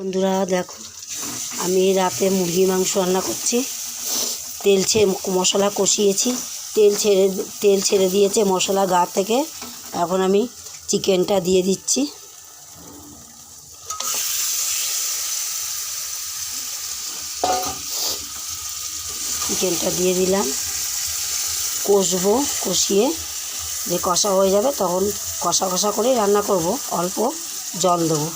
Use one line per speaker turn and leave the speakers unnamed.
বন্ধুরা দেখো, আমি রাতে মুরগি মাংস রান্না করছি। মশলা কষিয়েছি, তেল ছেড়ে দিয়েছে মশলা গা থেকে। এখন আমি চিকেনটা দিয়ে দিচ্ছি। চিকেনটা দিয়ে দিলাম, কষবো, কষিয়ে যে কষা হয়ে যাবে তখন কষা কষা করে রান্না করব, অল্প জল দেবো।